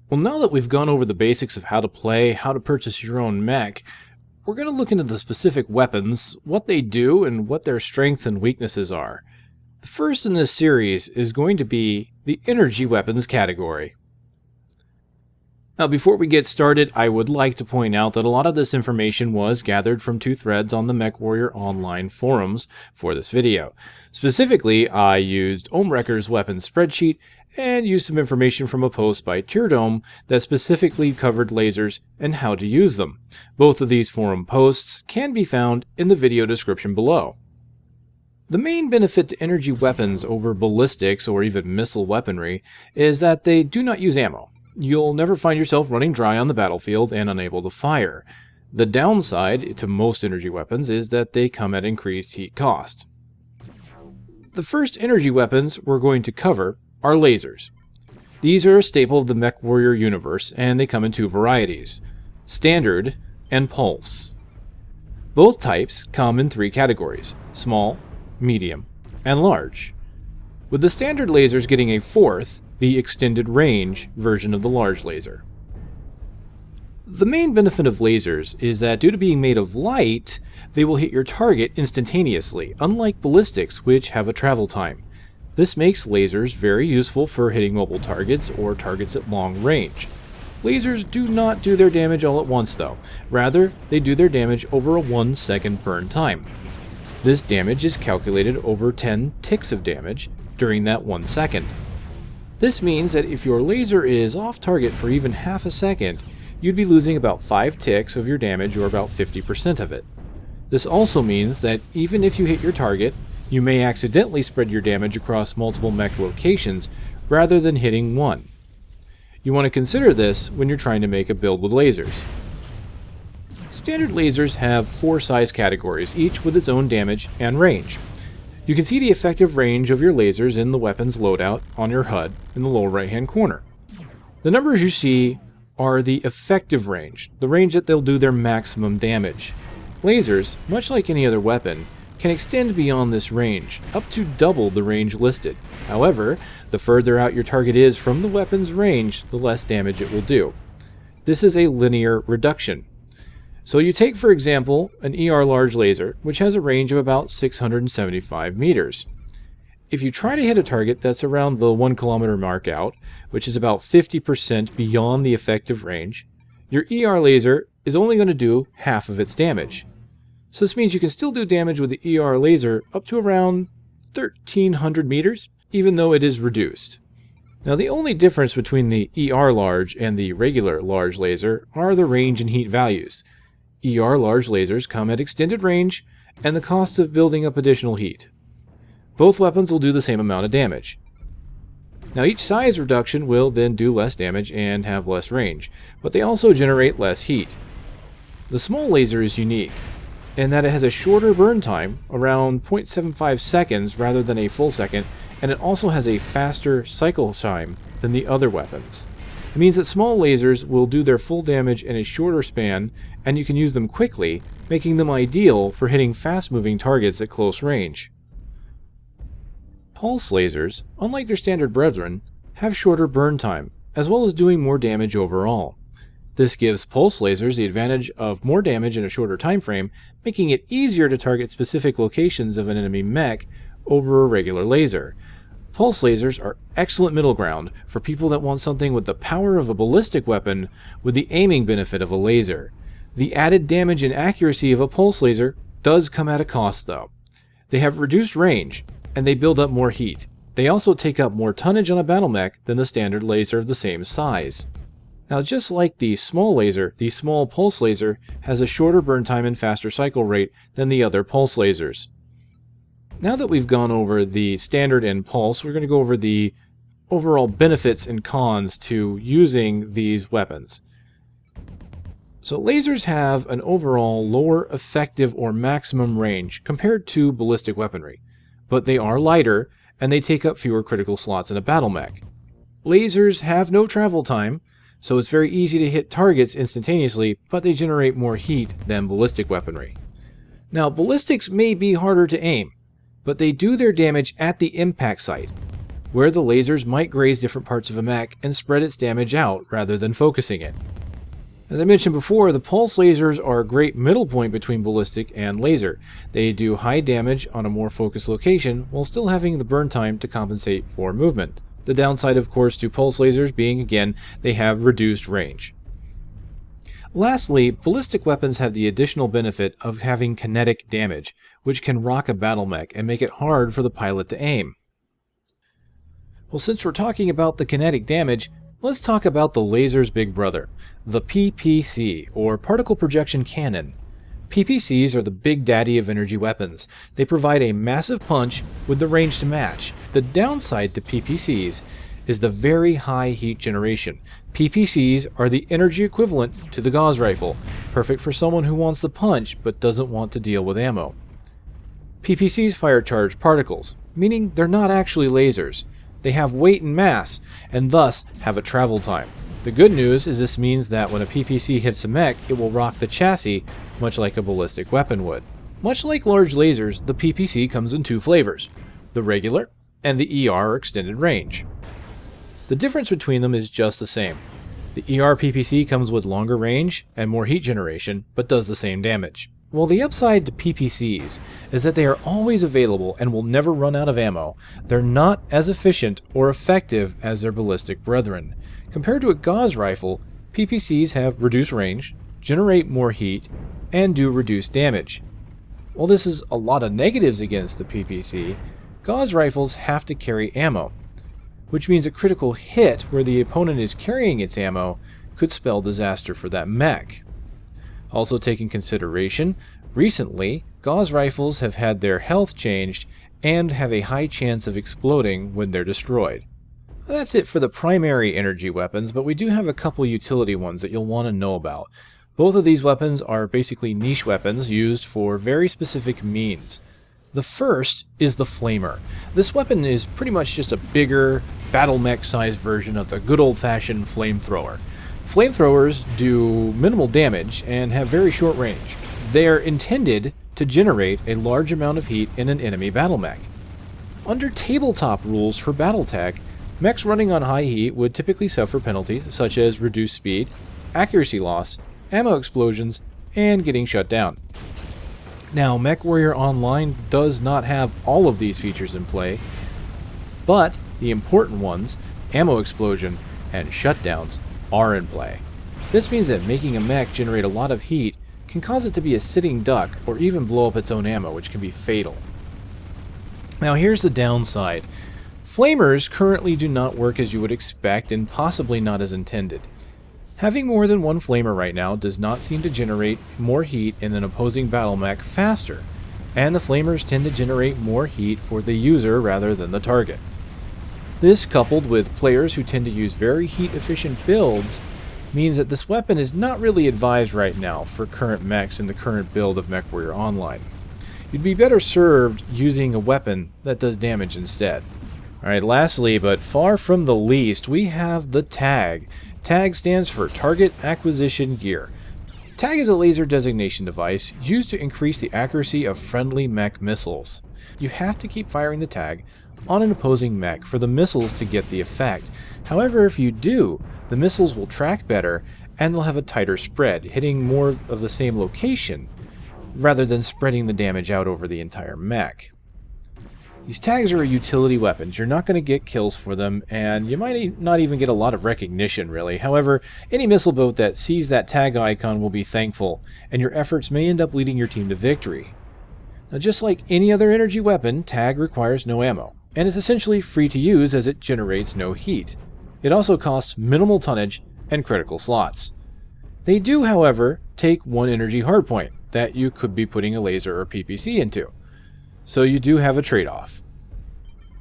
Well, now that we've gone over the basics of how to play, how to purchase your own mech, we're going to look into the specific weapons, what they do, and what their strengths and weaknesses are. The first in this series is going to be the energy weapons category. Now, before we get started, I would like to point out that a lot of this information was gathered from two threads on the MechWarrior online forums for this video. Specifically, I used Ohmwrecker's weapons spreadsheet and used some information from a post by Teardome that specifically covered lasers and how to use them. Both of these forum posts can be found in the video description below. The main benefit to energy weapons over ballistics or even missile weaponry is that they do not use ammo. You'll never find yourself running dry on the battlefield and unable to fire. The downside to most energy weapons is that they come at increased heat cost. The first energy weapons we're going to cover are lasers. These are a staple of the MechWarrior universe, and they come in two varieties: standard and pulse. Both types come in three categories: small, medium, and large, with the standard lasers getting a fourth, the extended range version of the large laser. The main benefit of lasers is that due to being made of light, they will hit your target instantaneously, unlike ballistics, which have a travel time. This makes lasers very useful for hitting mobile targets or targets at long range. Lasers do not do their damage all at once though, rather they do their damage over a 1 second burn time. This damage is calculated over 10 ticks of damage during that 1 second. This means that if your laser is off target for even half a second, you'd be losing about 5 ticks of your damage, or about 50% of it. This also means that even if you hit your target, you may accidentally spread your damage across multiple mech locations rather than hitting one. You want to consider this when you're trying to make a build with lasers. Standard lasers have 4 size categories, each with its own damage and range. You can see the effective range of your lasers in the weapon's loadout on your HUD in the lower right hand corner. The numbers you see are the effective range, the range that they'll do their maximum damage. Lasers, much like any other weapon, can extend beyond this range, up to double the range listed. However, the further out your target is from the weapon's range, the less damage it will do. This is a linear reduction. So you take, for example, an ER large laser, which has a range of about 675 meters. If you try to hit a target that's around the 1 kilometer mark out, which is about 50% beyond the effective range, your ER laser is only going to do half of its damage. So this means you can still do damage with the ER laser up to around 1300 meters, even though it is reduced. Now, the only difference between the ER large and the regular large laser are the range and heat values. ER large lasers come at extended range and the cost of building up additional heat. Both weapons will do the same amount of damage. Now, each size reduction will then do less damage and have less range, but they also generate less heat. The small laser is unique in that it has a shorter burn time, around 0.75 seconds rather than a full second, and it also has a faster cycle time than the other weapons. It means that small lasers will do their full damage in a shorter span, and you can use them quickly, making them ideal for hitting fast-moving targets at close range. Pulse lasers, unlike their standard brethren, have shorter burn time, as well as doing more damage overall. This gives pulse lasers the advantage of more damage in a shorter time frame, making it easier to target specific locations of an enemy mech over a regular laser. Pulse lasers are excellent middle ground for people that want something with the power of a ballistic weapon with the aiming benefit of a laser. The added damage and accuracy of a pulse laser does come at a cost though. They have reduced range, and they build up more heat. They also take up more tonnage on a battle mech than the standard laser of the same size. Now, just like the small laser, the small pulse laser has a shorter burn time and faster cycle rate than the other pulse lasers. Now that we've gone over the standard and pulse, we're going to go over the overall benefits and cons to using these weapons. So lasers have an overall lower effective or maximum range compared to ballistic weaponry, but they are lighter and they take up fewer critical slots in a battle mech. Lasers have no travel time, so it's very easy to hit targets instantaneously, but they generate more heat than ballistic weaponry. Now, ballistics may be harder to aim, but they do their damage at the impact site, where the lasers might graze different parts of a mech and spread its damage out rather than focusing it. As I mentioned before, the pulse lasers are a great middle point between ballistic and laser. They do high damage on a more focused location while still having the burn time to compensate for movement. The downside, of course, to pulse lasers being, again, they have reduced range. Lastly, ballistic weapons have the additional benefit of having kinetic damage, which can rock a battle mech and make it hard for the pilot to aim. Well, since we're talking about the kinetic damage, let's talk about the laser's big brother, the PPC, or particle projection cannon. PPCs are the big daddy of energy weapons. They provide a massive punch with the range to match. The downside to PPCs is the very high heat generation. PPCs are the energy equivalent to the Gauss rifle, perfect for someone who wants the punch but doesn't want to deal with ammo. PPCs fire charged particles, meaning they're not actually lasers. They have weight and mass, and thus have a travel time. The good news is this means that when a PPC hits a mech, it will rock the chassis, much like a ballistic weapon would. Much like large lasers, the PPC comes in two flavors, the regular and the ER or extended range. The difference between them is just the same. The ER PPC comes with longer range and more heat generation, but does the same damage. Well, the upside to PPCs is that they are always available and will never run out of ammo. They're not as efficient or effective as their ballistic brethren. Compared to a Gauss rifle, PPCs have reduced range, generate more heat, and do reduced damage. While this is a lot of negatives against the PPC, Gauss rifles have to carry ammo, which means a critical hit where the opponent is carrying its ammo could spell disaster for that mech. Also take in consideration, recently, Gauss rifles have had their health changed and have a high chance of exploding when they're destroyed. That's it for the primary energy weapons, but we do have a couple utility ones that you'll want to know about. Both of these weapons are basically niche weapons used for very specific means. The first is the Flamer. This weapon is pretty much just a bigger, battle mech-sized version of the good old-fashioned flamethrower. Flamethrowers do minimal damage and have very short range. They are intended to generate a large amount of heat in an enemy battle mech. Under tabletop rules for Battletech, mechs running on high heat would typically suffer penalties such as reduced speed, accuracy loss, ammo explosions, and getting shut down. Now, MechWarrior Online does not have all of these features in play, but the important ones, ammo explosion and shutdowns, are in play. This means that making a mech generate a lot of heat can cause it to be a sitting duck or even blow up its own ammo, which can be fatal. Now here's the downside. Flamers currently do not work as you would expect and possibly not as intended. Having more than one flamer right now does not seem to generate more heat in an opposing battle mech faster, and the flamers tend to generate more heat for the user rather than the target. This, coupled with players who tend to use very heat-efficient builds, means that this weapon is not really advised right now for current mechs in the current build of MechWarrior Online. You'd be better served using a weapon that does damage instead. Alright, lastly, but far from the least, we have the TAG. TAG stands for Target Acquisition Gear. TAG is a laser designation device used to increase the accuracy of friendly mech missiles. You have to keep firing the TAG on an opposing mech for the missiles to get the effect. However, if you do, the missiles will track better and they'll have a tighter spread, hitting more of the same location rather than spreading the damage out over the entire mech. These tags are utility weapons. You're not going to get kills for them, and you might not even get a lot of recognition, really. However, any missile boat that sees that tag icon will be thankful, and your efforts may end up leading your team to victory. Now, just like any other energy weapon, tag requires no ammo, and is essentially free to use as it generates no heat. It also costs minimal tonnage and critical slots. They do, however, take one energy hardpoint that you could be putting a laser or PPC into. So you do have a trade-off.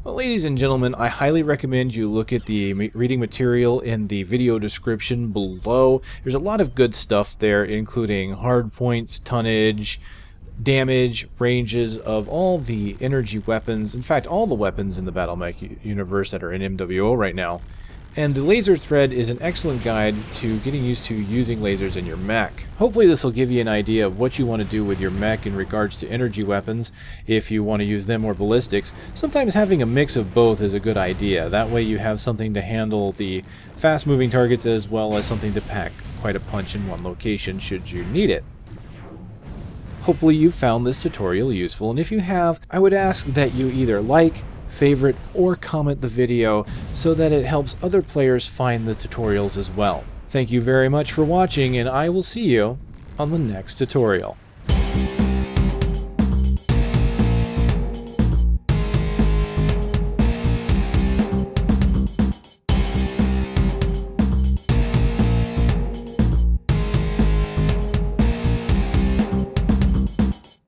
Well, ladies and gentlemen, I highly recommend you look at the reading material in the video description below. There's a lot of good stuff there, including hardpoints, tonnage, damage, ranges of all the energy weapons. In fact, all the weapons in the BattleMech universe that are in MWO right now. And the laser thread is an excellent guide to getting used to using lasers in your mech. Hopefully this will give you an idea of what you want to do with your mech in regards to energy weapons, if you want to use them or ballistics. Sometimes having a mix of both is a good idea. That way you have something to handle the fast-moving targets as well as something to pack quite a punch in one location should you need it. Hopefully you found this tutorial useful, and if you have, I would ask that you either like, favorite, or comment the video so that it helps other players find the tutorials as well. Thank you very much for watching, and I will see you on the next tutorial.